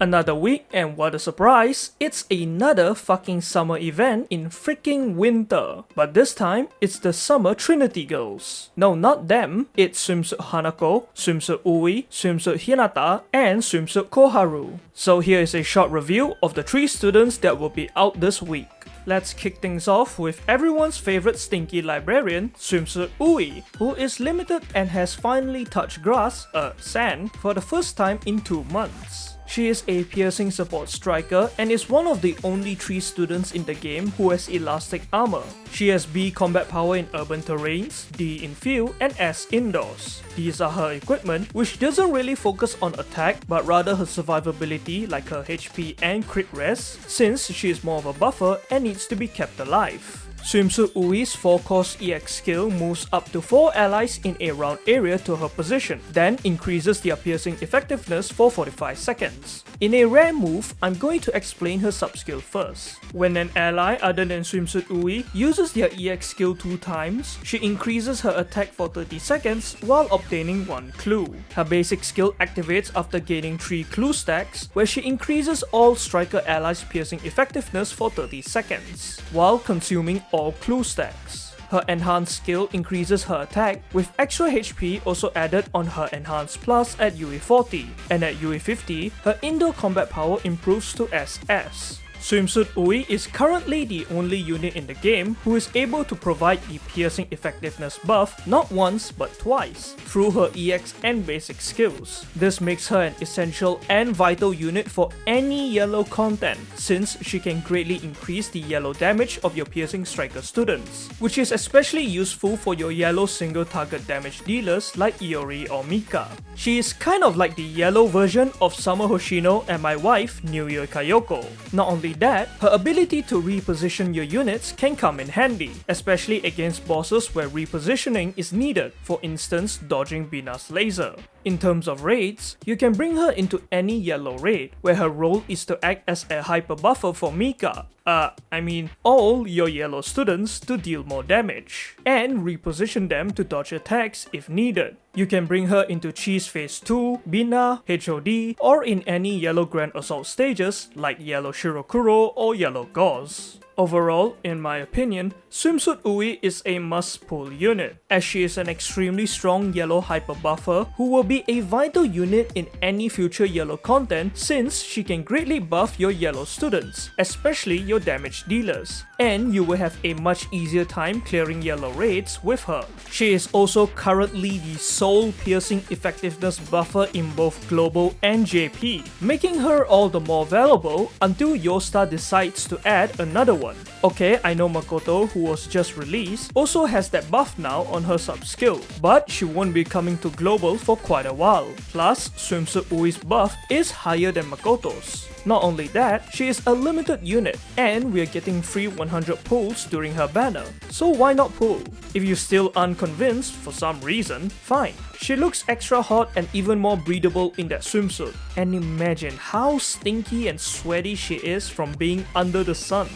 Another week, and what a surprise, it's another fucking summer event in freaking winter. But this time, it's the Summer Trinity Girls. No, not them, it's Swimsuit Hanako, Swimsuit Ui, Swimsuit Hinata, and Swimsuit Koharu. So here is a short review of the 3 students that will be out this week. Let's kick things off with everyone's favorite stinky librarian, Swimsuit Ui, who is limited and has finally touched grass, sand, for the first time in 2 months. She is a piercing support striker and is one of the only 3 students in the game who has elastic armor. She has B combat power in urban terrains, D in field, and S indoors. These are her equipment, which doesn't really focus on attack but rather her survivability like her HP and crit res, since she is more of a buffer and needs to be kept alive. Swimsuit Ui's 4-course EX skill moves up to 4 allies in a round area to her position, then increases their piercing effectiveness for 45 seconds. In a rare move, I'm going to explain her sub-skill first. When an ally other than Swimsuit Ui uses their EX skill 2 times, she increases her attack for 30 seconds while obtaining 1 clue. Her basic skill activates after gaining 3 clue stacks, where she increases all striker allies' piercing effectiveness for 30 seconds, while consuming all clue stacks. Her enhanced skill increases her attack, with extra HP also added on her enhanced plus at UE 40, and at UE 50, her indoor combat power improves to SS. Swimsuit Ui is currently the only unit in the game who is able to provide the piercing effectiveness buff not once but twice, through her EX and basic skills. This makes her an essential and vital unit for any yellow content, since she can greatly increase the yellow damage of your piercing striker students, which is especially useful for your yellow single target damage dealers like Iori or Mika. She is kind of like the yellow version of Summer Hoshino and my wife, New Year Kayoko. Not only that, her ability to reposition your units can come in handy, especially against bosses where repositioning is needed, for instance dodging Bina's laser. In terms of raids, you can bring her into any yellow raid, where her role is to act as a hyper buffer for Mika, all your yellow students to deal more damage, and reposition them to dodge attacks if needed. You can bring her into Cheese Phase 2, Bina, HOD, or in any yellow Grand Assault stages like Yellow Shirokuro or Yellow Gauze. Overall, in my opinion, Swimsuit Ui is a must-pull unit, as she is an extremely strong yellow hyper buffer who will be a vital unit in any future yellow content, since she can greatly buff your yellow students, especially your damage dealers, and you will have a much easier time clearing yellow raids with her. She is also currently the sole piercing effectiveness buffer in both global and JP, making her all the more valuable until Yosta decides to add another one. Okay, I know Makoto, who was just released, also has that buff now on her sub-skill, but she won't be coming to global for quite a while. Plus, Swimsuit Ui's buff is higher than Makoto's. Not only that, she is a limited unit, and we are getting free 100 pulls during her banner, so why not pull? If you're still unconvinced for some reason, fine. She looks extra hot and even more breathable in that swimsuit, and imagine how stinky and sweaty she is from being under the sun.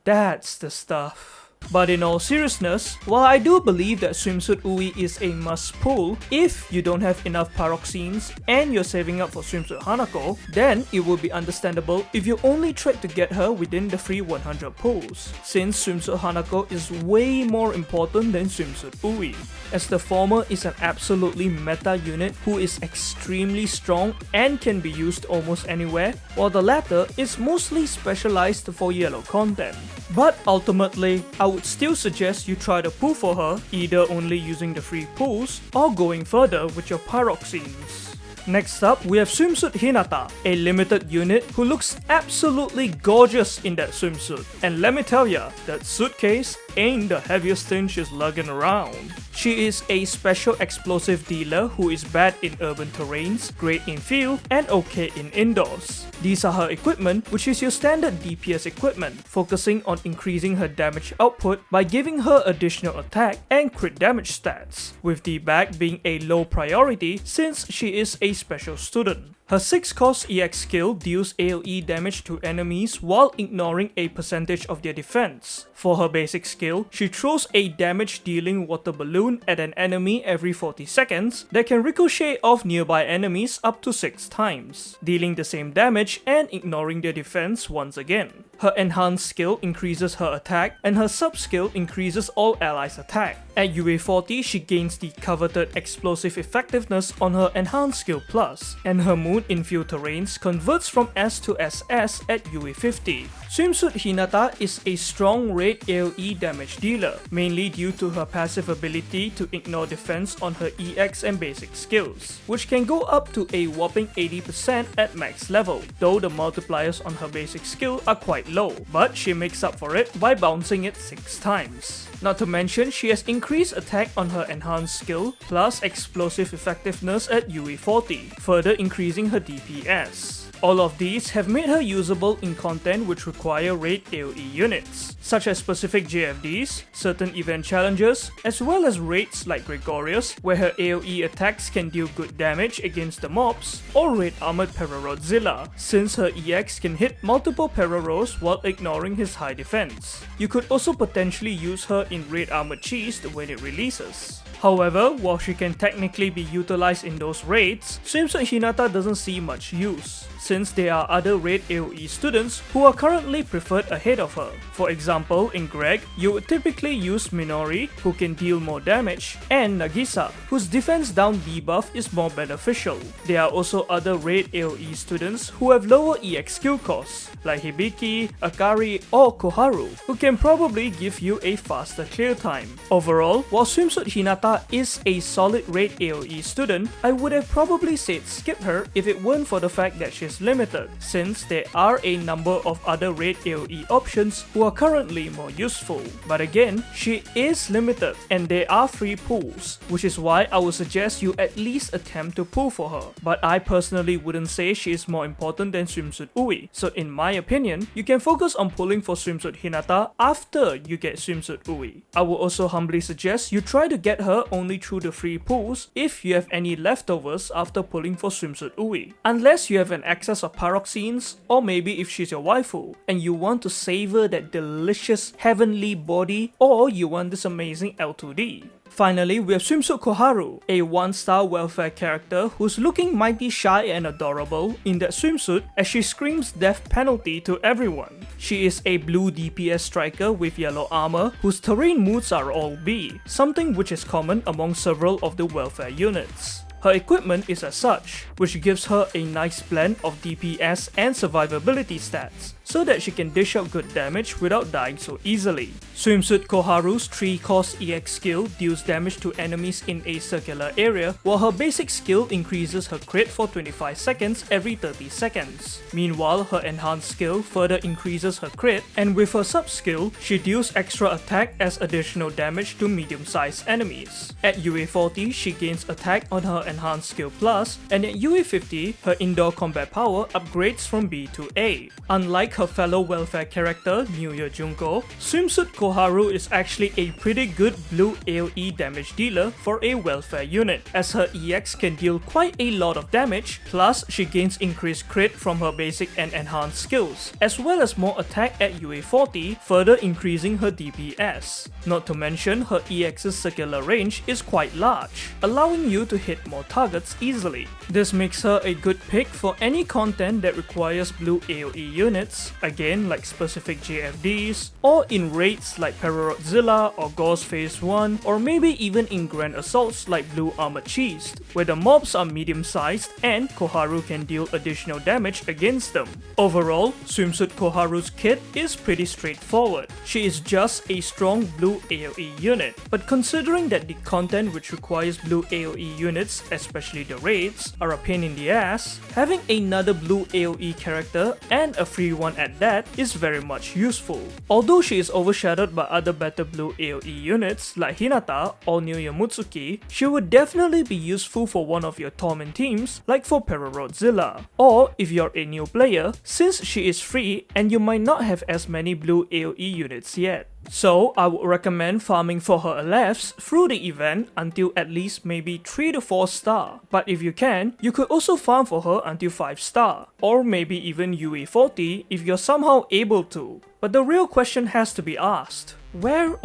That's the stuff. But in all seriousness, while I do believe that Swimsuit Ui is a must-pull, if you don't have enough paroxysms and you're saving up for Swimsuit Hanako, then it would be understandable if you only tried to get her within the free 100 pulls, since Swimsuit Hanako is way more important than Swimsuit Ui, as the former is an absolutely meta unit who is extremely strong and can be used almost anywhere, while the latter is mostly specialized for yellow content. But ultimately, I would still suggest you try to pull for her, either only using the free pulls or going further with your paroxysms. Next up, we have Swimsuit Hinata, a limited unit who looks absolutely gorgeous in that swimsuit. And let me tell ya, that suitcase ain't the heaviest thing she's lugging around. She is a special explosive dealer who is bad in urban terrains, great in field, and okay in indoors. These are her equipment, which is your standard DPS equipment, focusing on increasing her damage output by giving her additional attack and crit damage stats, with the bag being a low priority since she is a special student. Her 6-cost EX skill deals AoE damage to enemies while ignoring a percentage of their defense. For her basic skill, she throws a damage-dealing water balloon at an enemy every 40 seconds that can ricochet off nearby enemies up to 6 times, dealing the same damage and ignoring their defense once again. Her enhanced skill increases her attack, and her sub-skill increases all allies' attack. At UA 40, she gains the coveted explosive effectiveness on her enhanced skill plus, and her moon-infused terrains converts from S to SS at UA 50. Swimsuit Hinata is a strong rate AoE damage dealer, mainly due to her passive ability to ignore defense on her EX and basic skills, which can go up to a whopping 80% at max level, though the multipliers on her basic skill are quite low, but she makes up for it by bouncing it 6 times. Not to mention, she has increased attack on her enhanced skill plus explosive effectiveness at UA 40, further increasing her DPS. All of these have made her usable in content which require raid AoE units, such as specific JFDs, certain event challenges, as well as raids like Gregorius, where her AoE attacks can deal good damage against the mobs, or raid armored Godzilla, since her EX can hit multiple Pararos while ignoring his high defense. You could also potentially use her in raid armored Cheese when it releases. However, while she can technically be utilized in those raids, Swimsuit Hinata doesn't see much use, since there are other raid AoE students who are currently preferred ahead of her. For example, in Greg, you would typically use Minori, who can deal more damage, and Nagisa, whose defense down debuff is more beneficial. There are also other raid AoE students who have lower EX skill costs, like Hibiki, Akari, or Koharu, who can probably give you a faster clear time. Overall, while Swimsuit Hinata is a solid raid AoE student, I would have probably said skip her if it weren't for the fact that she's limited, since there are a number of other raid AoE options who are currently more useful. But again, she is limited and there are free pulls, which is why I would suggest you at least attempt to pull for her. But I personally wouldn't say she is more important than Swimsuit Ui, so in my opinion, you can focus on pulling for Swimsuit Hinata after you get Swimsuit Ui. I would also humbly suggest you try to get her only through the free pulls if you have any leftovers after pulling for Swimsuit Ui, unless you have an excess of paroxenes, or maybe if she's your waifu and you want to savor that delicious heavenly body, or you want this amazing L2D. Finally, we have Swimsuit Koharu, a 1-star welfare character who's looking mighty shy and adorable in that swimsuit as she screams death penalty to everyone. She is a blue DPS striker with yellow armor whose terrain moods are all B, something which is common among several of the welfare units. Her equipment is as such, which gives her a nice blend of DPS and survivability stats, so that she can dish out good damage without dying so easily. Swimsuit Koharu's 3-cost EX skill deals damage to enemies in a circular area, while her basic skill increases her crit for 25 seconds every 30 seconds. Meanwhile, her enhanced skill further increases her crit, and with her sub-skill, she deals extra attack as additional damage to medium-sized enemies. At UA 40, she gains attack on her enhanced skill plus, and at UA 50, her indoor combat power upgrades from B to A. Unlike her fellow welfare character, New Year Junko, Swimsuit Koharu is actually a pretty good blue AoE damage dealer for a welfare unit, as her EX can deal quite a lot of damage, plus she gains increased crit from her basic and enhanced skills, as well as more attack at UA 40, further increasing her DPS. Not to mention, her EX's circular range is quite large, allowing you to hit more targets easily. This makes her a good pick for any content that requires blue AoE units, again like specific JFDs, or in raids like Godzilla or Gauss Phase 1, or maybe even in grand assaults like Blue Armored Cheese, where the mobs are medium sized and Koharu can deal additional damage against them. Overall, Swimsuit Koharu's kit is pretty straightforward. She is just a strong blue AoE unit, but considering that the content which requires blue AoE units, especially the raids, are a pain in the ass, having another blue AoE character, and a free one at that, is very much useful. Although she is overshadowed by other better blue AoE units like Hinata or New Mutsuki, she would definitely be useful for one of your Torment teams like for Godzilla. Or if you're a new player, since she is free and you might not have as many blue AoE units yet. So I would recommend farming for her lefts through the event until at least maybe 3 to 4 star. But if you can, you could also farm for her until 5 star, or maybe even UE 40 if you're somehow able to. But the real question has to be asked, where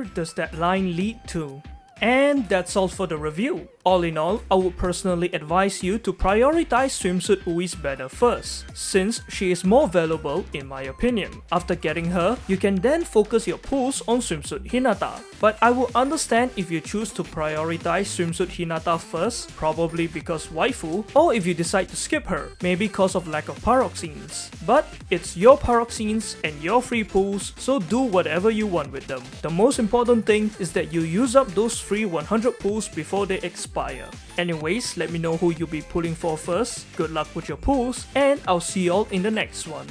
does that line lead to? And that's all for the review. All in all, I would personally advise you to prioritize Swimsuit Ui's banner first, since she is more valuable in my opinion. After getting her, you can then focus your pulls on Swimsuit Hinata. But I would understand if you choose to prioritize Swimsuit Hinata first, probably because waifu, or if you decide to skip her, maybe because of lack of paroxenes. But it's your paroxenes and your free pulls, so do whatever you want with them. The most important thing is that you use up those free 100 pulls before they expire. Anyways, let me know who you'll be pulling for first, good luck with your pulls, and I'll see y'all in the next one.